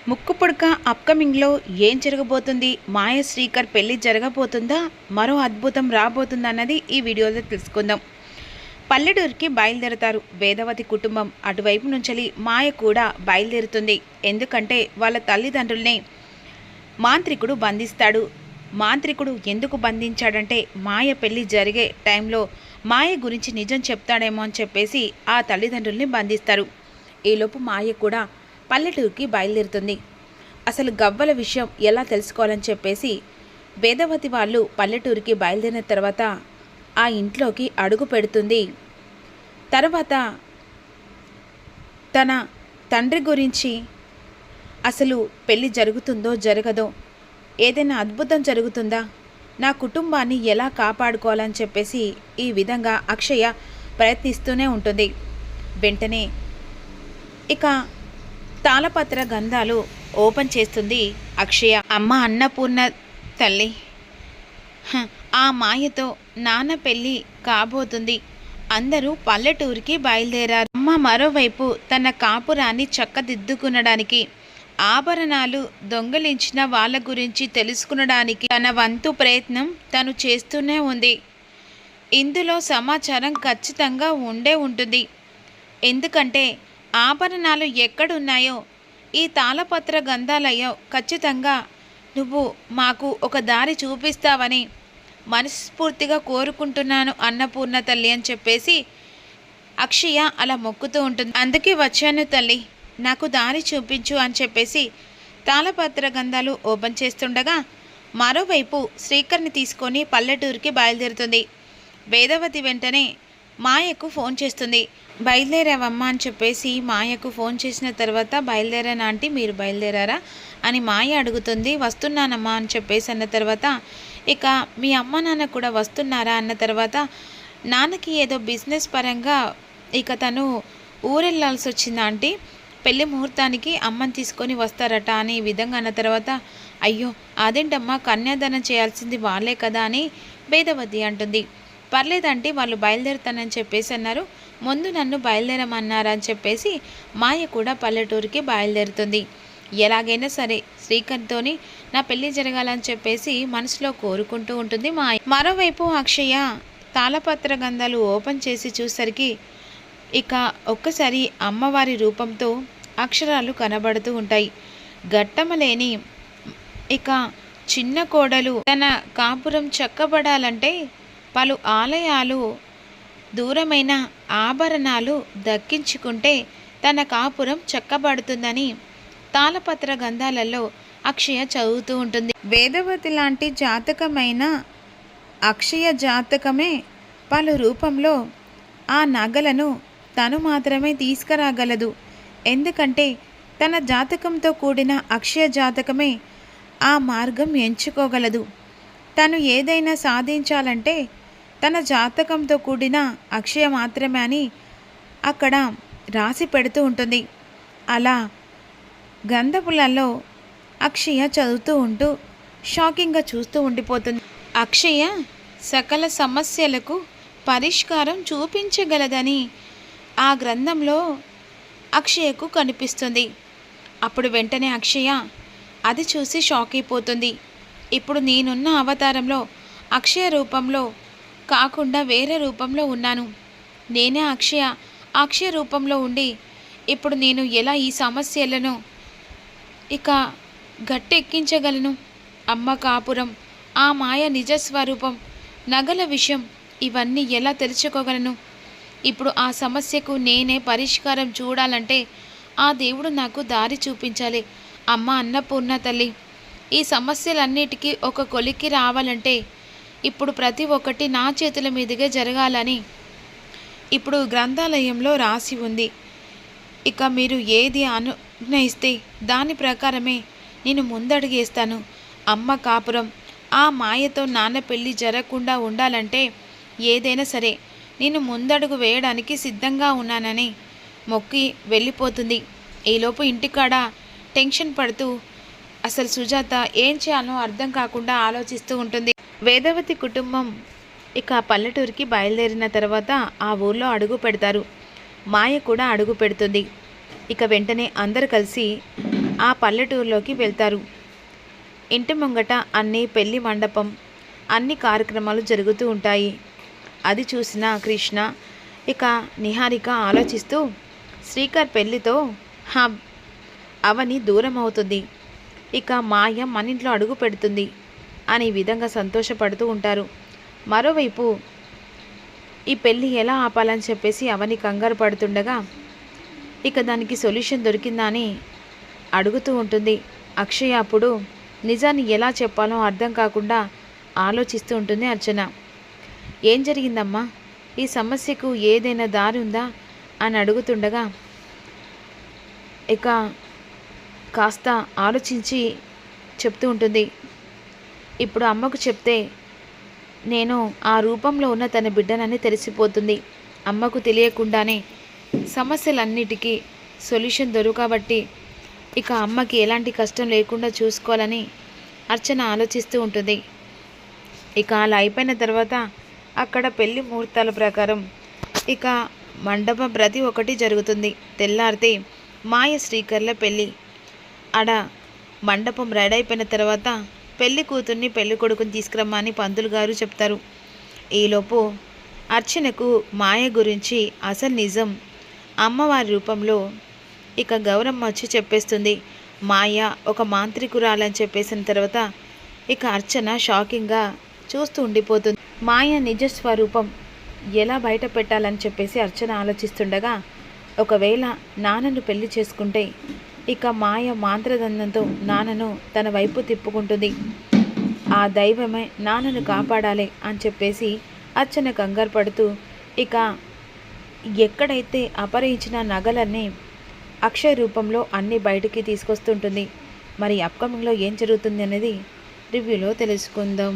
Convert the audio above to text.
ముక్కు పుడక అప్కమింగ్లో ఏం జరగబోతుంది? మాయ శ్రీకర్ పెళ్లి జరగబోతుందా? మరో అద్భుతం రాబోతుందా అన్నది ఈ వీడియోలో తెలుసుకుందాం. పల్లెటూరికి బయలుదేరతారు వేదవతి కుటుంబం. అటువైపు నుంచి మాయ కూడా బయలుదేరుతుంది. ఎందుకంటే వాళ్ళ తల్లిదండ్రుల్ని మాంత్రికుడు బంధిస్తాడు. మాంత్రికుడు ఎందుకు బంధించాడంటే మాయ పెళ్లి జరిగే టైంలో మాయ గురించి నిజం చెప్తాడేమో అని చెప్పేసి ఆ తల్లిదండ్రుల్ని బంధిస్తారు. ఈలోపు మాయ కూడా పల్లెటూరికి బయలుదేరుతుంది. అసలు గవ్వల విషయం ఎలా తెలుసుకోవాలని చెప్పేసి వేదవతి వాళ్ళు పల్లెటూరికి బయలుదేరిన తర్వాత ఆ ఇంట్లోకి అడుగు పెడుతుంది. తర్వాత తన తండ్రి గురించి అసలు పెళ్ళి జరుగుతుందో జరగదో, ఏదైనా అద్భుతం జరుగుతుందా, నా కుటుంబాన్ని ఎలా కాపాడుకోవాలని చెప్పేసి ఈ విధంగా అక్షయ ప్రయత్నిస్తూనే ఉంటుంది. వెంటనే ఇక తాళపత్ర గంధాలు ఓపెన్ చేస్తుంది అక్షయ. అమ్మ అన్నపూర్ణ తల్లి, ఆ మాయతో నాన్న పెళ్ళి కాబోతుంది. అందరూ పల్లెటూరికి బయలుదేరారు. అమ్మ మరోవైపు తన కాపురాన్ని చక్కదిద్దుకునడానికి, ఆభరణాలు దొంగలించిన వాళ్ళ గురించి తెలుసుకునడానికి తన వంతు ప్రయత్నం తను చేస్తూనే ఉంది. ఇందులో సమాచారం ఖచ్చితంగా ఉండే ఉంటుంది. ఎందుకంటే ఆభరణాలు ఎక్కడున్నాయో, ఈ తాళపత్ర గంధాలయ్యో ఖచ్చితంగా నువ్వు మాకు ఒక దారి చూపిస్తావని మనస్ఫూర్తిగా కోరుకుంటున్నాను అన్నపూర్ణ తల్లి అని చెప్పేసి అక్షయ అలా మొక్కుతూ ఉంటుంది. అందుకే వచ్చాను తల్లి, నాకు దారి చూపించు అని చెప్పేసి తాళపత్ర గంధాలు ఓపెన్ చేస్తుండగా మరోవైపు శ్రీకర్ని తీసుకొని పల్లెటూరికి బయలుదేరుతుంది. వేదవతి వెంటనే మాయకు ఫోన్ చేస్తుంది. బయలుదేరావమ్మా అని చెప్పేసి మాయకు ఫోన్ చేసిన తర్వాత, బయలుదేరానా ఆంటీ, మీరు బయలుదేరారా అని మాయ అడుగుతుంది. వస్తున్నానమ్మా అని చెప్పేసి అన్న తర్వాత, ఇక మీ అమ్మ నాన్న కూడా వస్తున్నారా అన్న తర్వాత, నాన్నకి ఏదో బిజినెస్ పరంగా ఇక తను ఊరెళ్ళాల్సి వచ్చింది ఆంటీ, పెళ్లి ముహూర్తానికి అమ్మని తీసుకొని వస్తారట అని ఈ విధంగా అన్న తర్వాత, అయ్యో అదేంటమ్మా, కన్యాదానం చేయాల్సింది వాళ్ళే కదా అని వేదవతి అంటుంది. పర్లేదంటే వాళ్ళు బయలుదేరుతానని చెప్పేసి అన్నారు, ముందు నన్ను బయలుదేరమన్నారా అని చెప్పేసి మాయ కూడా పల్లెటూరికి బయలుదేరుతుంది. ఎలాగైనా సరే శ్రీకర్తోని నా పెళ్ళి జరగాలని చెప్పేసి మనసులో కోరుకుంటూ ఉంటుంది మాయ. మరోవైపు అక్షయ తాళపత్ర గంధాలు ఓపెన్ చేసి చూసరికి ఇక ఒక్కసారి అమ్మవారి రూపంతో అక్షరాలు కనబడుతూ ఉంటాయి. ఘట్టమలేని ఇక చిన్న కోడలు తన కాపురం చక్కబడాలంటే పలు ఆలయాలు దూరమైన ఆభరణాలు దక్కించుకుంటే తన కాపురం చక్కబడుతుందని తాళపత్ర గంధాలలో అక్షయ చదువుతూ ఉంటుంది. వేదవతి లాంటి జాతకమైన అక్షయ జాతకమే పలు రూపంలో ఆ నగలను తను మాత్రమే తీసుకురాగలదు. ఎందుకంటే తన జాతకంతో కూడిన అక్షయ జాతకమే ఆ మార్గం ఎంచుకోగలదు. తను ఏదైనా సాధించాలంటే తన జాతకంతో కూడిన అక్షయ మాత్రమే అని అక్కడ రాసి పెడుతూ ఉంటుంది. అలా గంధపులలో అక్షయ చదువుతూ ఉంటూ షాకింగ్గా చూస్తూ ఉండిపోతుంది. అక్షయ సకల సమస్యలకు పరిష్కారం చూపించగలదని ఆ గ్రంథంలో అక్షయకు కనిపిస్తుంది. అప్పుడు వెంటనే అక్షయ అది చూసి షాక్ అయిపోతుంది. ఇప్పుడు నేనున్న అవతారంలో అక్షయ రూపంలో కాకుండా వేరే రూపంలో ఉన్నాను. నేనే అక్షయ రూపంలో ఉండి ఇప్పుడు నేను ఎలా ఈ సమస్యలను ఇక గట్టెక్కించగలను? అమ్మ కాపురం, ఆ మాయ నిజస్వరూపం, నగల విషయం ఇవన్నీ ఎలా తెలుసుకోగలను? ఇప్పుడు ఆ సమస్యకు నేనే పరిష్కారం చూడాలంటే ఆ దేవుడు నాకు దారి చూపించాలి. అమ్మ అన్నపూర్ణ తల్లి, ఈ సమస్యలన్నిటికీ ఒక కొలికి రావాలంటే ఇప్పుడు ప్రతి ఒక్కటి నా చేతుల మీదుగా జరగాలని ఇప్పుడు గ్రంథాలయంలో రాసి ఉంది. ఇక మీరు ఏది అనుగ్రహిస్తే దాని ప్రకారమే నేను ముందడుగేస్తాను. అమ్మ కాపురం, ఆ మాయతో నాన్న పెళ్ళి జరగకుండా ఉండాలంటే ఏదైనా సరే నేను ముందడుగు వేయడానికి సిద్ధంగా ఉన్నానని మొక్కి వెళ్ళిపోతుంది. ఈలోపు ఇంటికాడ టెన్షన్ పడుతూ అసలు సుజాత ఏం చేయాలో అర్థం కాకుండా ఆలోచిస్తూ ఉంటుంది. వేదవతి కుటుంబం ఇక పల్లెటూరికి బయలుదేరిన తర్వాత ఆ ఊర్లో అడుగు పెడతారు. మాయ కూడా అడుగు పెడుతుంది. ఇక వెంటనే అందరు కలిసి ఆ పల్లెటూరులోకి వెళ్తారు. ఇంటి ముంగట అన్ని పెళ్లి మండపం, అన్ని కార్యక్రమాలు జరుగుతూ ఉంటాయి. అది చూసిన కృష్ణ ఇక నిహారిక ఆలోచిస్తూ శ్రీకర్ పెళ్లితో హా అవని దూరం అవుతుంది, ఇక మాయ మన ఇంట్లో అడుగు పెడుతుంది అనే విధంగా సంతోషపడుతూ ఉంటారు. మరోవైపు ఈ పెళ్ళి ఎలా ఆపాలని చెప్పేసి అవని కంగారు పడుతుండగా ఇక దానికి సొల్యూషన్ దొరికిందా అని అడుగుతూ ఉంటుంది. అక్షయ అప్పుడు నిజాన్ని ఎలా చెప్పాలో అర్థం కాకుండా ఆలోచిస్తూ ఉంటుంది అర్చన. ఏం జరిగిందమ్మా, ఈ సమస్యకు ఏదైనా దారి ఉందా అని అడుగుతుండగా ఇక కాస్త ఆలోచించి చెప్తూ ఉంటుంది. ఇప్పుడు అమ్మకు చెప్తే నేను ఆ రూపంలో ఉన్న తన బిడ్డనని తెలిసిపోతుంది. అమ్మకు తెలియకుండానే సమస్యలన్నిటికీ సొల్యూషన్ దొరకబట్టి ఇక అమ్మకి ఎలాంటి కష్టం లేకుండా చూసుకోవాలని అర్చన ఆలోచిస్తూ ఉంటుంది. ఇక అలా అయిపోయిన తర్వాత అక్కడ పెళ్లి ముహూర్తాల ప్రకారం ఇక మండపం ప్రతి ఒక్కటి జరుగుతుంది. తెల్లారితే మాయ శ్రీకర్ల పెళ్ళి. ఆడ మండపం రెడీ అయిపోయిన తర్వాత పెళ్లి కూతుర్ని పెళ్లి కొడుకుని తీసుకురమ్మని పంతులు గారు చెప్తారు. ఈలోపు అర్చనకు మాయ గురించి అసలు నిజం అమ్మవారి రూపంలో ఇక గౌరమ్మ వచ్చి చెప్పేస్తుంది. మాయ ఒక మాంత్రికురాలని చెప్పేసిన తర్వాత ఇక అర్చన షాకింగ్గా చూస్తూ ఉండిపోతుంది. మాయ నిజ స్వరూపం ఎలా బయట పెట్టాలని చెప్పేసి అర్చన ఆలోచిస్తుండగా ఒకవేళ నాన్నను పెళ్లి చేసుకుంటే ఇక మాయ మాంత్రదండంతో నాన్నను తన వైపు తిప్పుకుంటుంది. ఆ దైవమే నాన్నను కాపాడాలి అని చెప్పేసి అర్చన కంగారు పడుతూ ఇక ఎక్కడైతే అపహరించిన నగలన్నీ అక్షయ రూపంలో అన్నీ బయటికి తీసుకొస్తుంటుంది. మరి అప్కమింగ్లో ఏం జరుగుతుంది అనేది రివ్యూలో తెలుసుకుందాం.